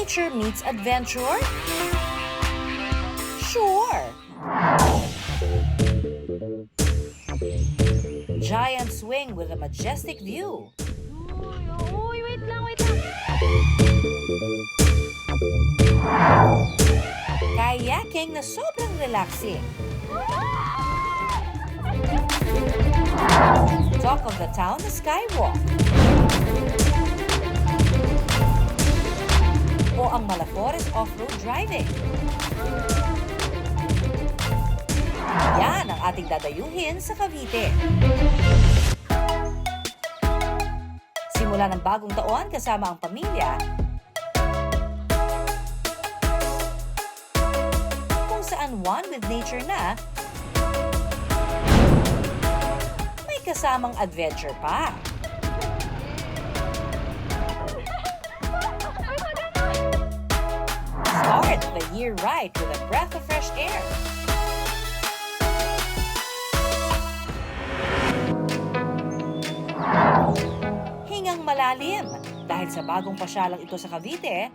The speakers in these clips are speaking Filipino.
Nature meets adventure? Sure! Giant swing with a majestic view. Uy, wait lang, wait lang. Kayaking na sobrang relaxing. Talk of the town, the skywalk. O ang Malafores off-road driving. Yan ang ating dadayuhin sa Cavite. Simula ng bagong taon kasama ang pamilya, kung saan one with nature na, may kasamang adventure pa. Start the year right with a breath of fresh air. Hingang malalim dahil sa bagong pasyalang ito sa Cavite,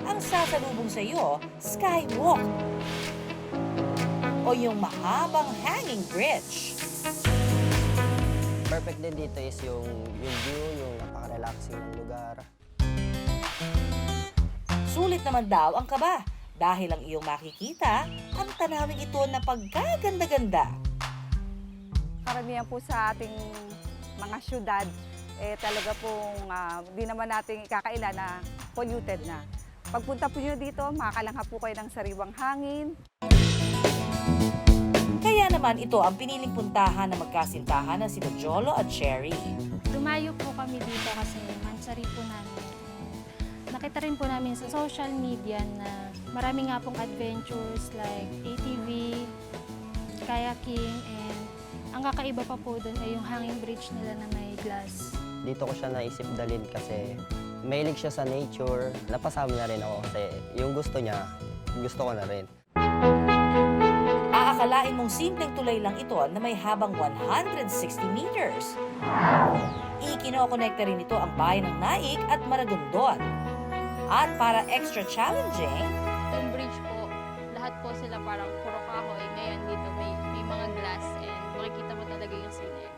ang sasalubong sa iyo, skywalk o yung mahabang hanging bridge. Perfect din dito is yung view, yung napaka-relaxing ng lugar. Sulit naman daw ang kaba dahil ang iyong makikita ang tanawing ito na pagkaganda-ganda. Karamihan po sa ating mga syudad, talaga pong di naman natin ikakaila na polluted na. Pagpunta po nyo dito, makakalangha po kayo ng sariwang hangin. Kaya naman ito ang piniling puntahan ng magkasintahan na sina Jolo at Cherry. Lumayo po kami dito kasi mansari po namin. Nakita rin po namin sa social media na marami nga pong adventures like ATV, kayaking, and ang kakaiba pa po doon ay yung hanging bridge nila na may glass. Dito ko siya naisip dalhin kasi mahilig siya sa nature. Napasama na rin ako kasi yung gusto niya, gusto ko na rin. Aakalain mong simpleng tulay lang ito na may habang 160 meters. Ikinokonekta rin ito ang bayan ng Naik at Maragondon. At para extra challenging, Yung bridge po, lahat po sila parang puro kahoy. Ngayon dito may mga glass and makikita mo talaga yung scenery.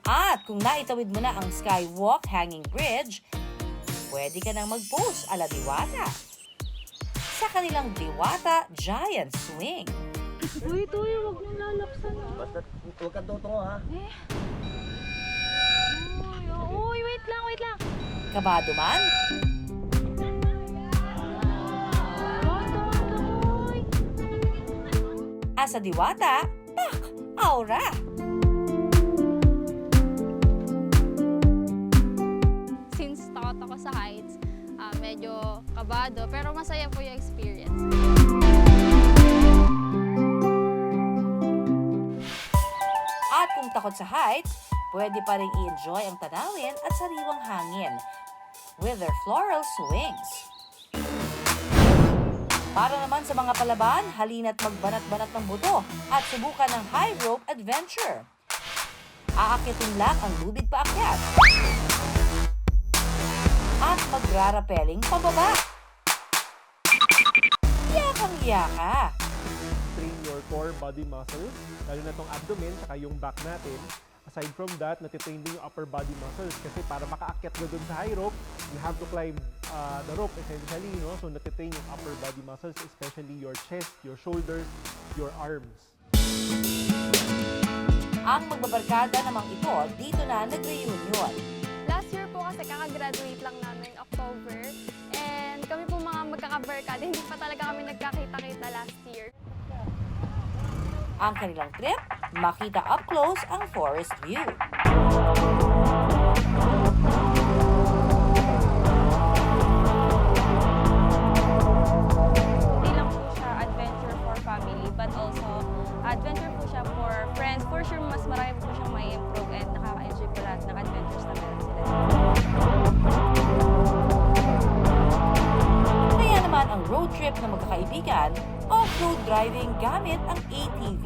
at kung naitawid mo na ang skywalk hanging bridge, pwede ka nang mag-post ala Diwata sa kanilang Diwata Giant Swing. Uy, Toy, huwag mo lalaksan. Basta huwag kang tutungo ha. Uy, wait lang, wait lang. Kabado man? Asa Diwata, tak, aura! Since takot ako sa heights, medyo kabado, pero masaya po yung experience. At kung takot sa heights, pwede pa rin i-enjoy ang tanawin at sariwang hangin with their floral swings. Para naman sa mga palaban, halina't magbanat-banat ng buto at subukan ng high rope adventure. Aakyatin lang ang lubid paakyat at magrarapeling pababa. Yakang-yaka! Train your core body muscles, lalo na itong abdomen, saka yung back natin. Aside from that, natitrain din yung upper body muscles kasi para makaakyat ka dun sa high rope, you have to climb the rope essentially, no? So natitrain yung upper body muscles, especially your chest, your shoulders, your arms. Ang magbabarkada namang ito, dito na nag-reunion. Last year po kasi kakagraduate lang namin, October. And kami po mga magkakabarkada, hindi pa talaga kami nagkakita-kita last year. Ang kanilang trip, makita up close ang forest view. Hindi lang po siya adventure for family, but also adventure po siya for friends. For sure, mas marami po siyang may improve and nakaka-enjoy po lahat ng adventures na meron sila. Kaya naman ang road trip na magkakaibigan, off-road driving gamit ang ATV.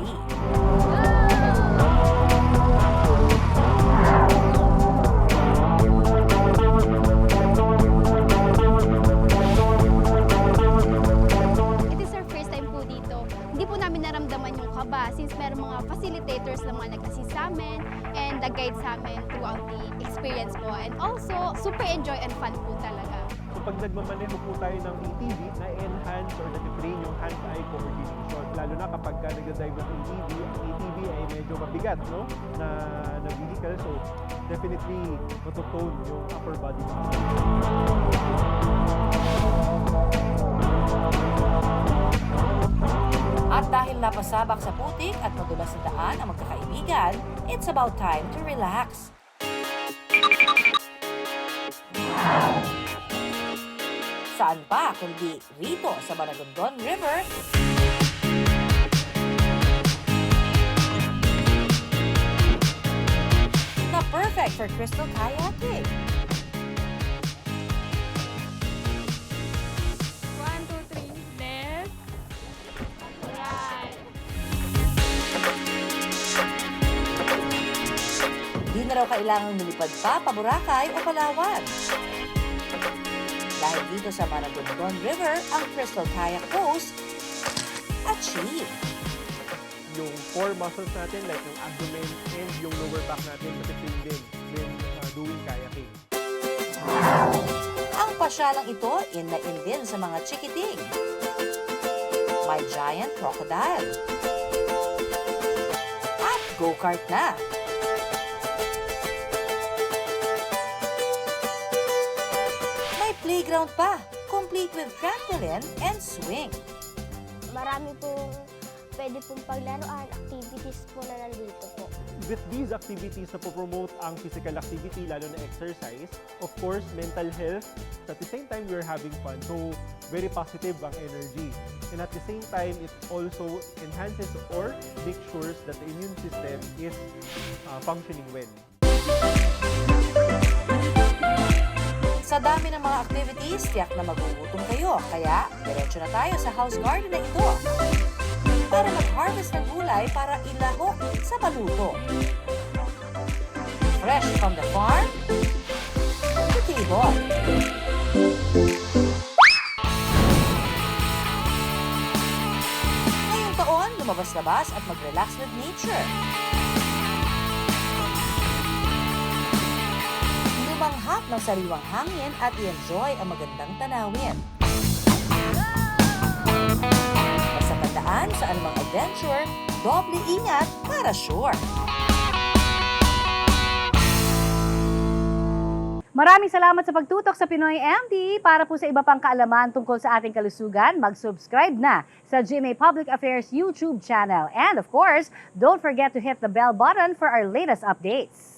ba, since meron mga facilitators na mga nag-assist sa amin and nag-guide sa amin throughout the experience po. And also, super enjoy and fun po talaga. So pag nagmamaneho po tayo ng ATV, na-enhance or na-train yung hand-eye coordination. Lalo na kapag nag-drive ng ATV, ang ATV ay medyo mabigat, no? Na vehicle. So definitely matutone yung upper body muscle. At dahil napasabak sa putik at madulas na daan ang magkakaibigan, it's about time to relax. Saan pa kundi rito sa Maragondon River, na perfect for crystal kayaking. 1, 2, 3, left, right. Di na raw kailangang lumipad pa Boracay o Palawan. Dahil dito sa Maragondon River, ang Crystal Kayak Pose, achieve! Yung core muscles natin, like yung abdomen and yung lower back natin, matitrain din when doing kayaking. Ang pasyalang ito, in na in din sa mga chikiting. May giant crocodile. At go-kart na. May playground pa, complete with trampoline and swing. Marami pong pwede pong paglaruan, activities po na nandito po. With these activities na po-promote ang physical activity, lalo na exercise, of course, mental health, at the same time, we're having fun. So, very positive ang energy. And at the same time, it also enhances or makes sure that the immune system is functioning well. Sa dami ng mga activities, tiyak na magugutom kayo. Kaya, diretso na tayo sa house garden na ito para mag-harvest ng gulay para ilahok sa paluto. Fresh from the farm to table. Ngayong taon, lumabas-labas at mag-relax with nature. Lumanghap ng sariwang hangin at i-enjoy ang magandang tanawin. Basta tandaan sa anumang adventure, doble ingat para sure. Maraming salamat sa pagtutok sa Pinoy MD. Para po sa iba pang kaalaman tungkol sa ating kalusugan, mag-subscribe na sa GMA Public Affairs YouTube channel. And of course, don't forget to hit the bell button for our latest updates.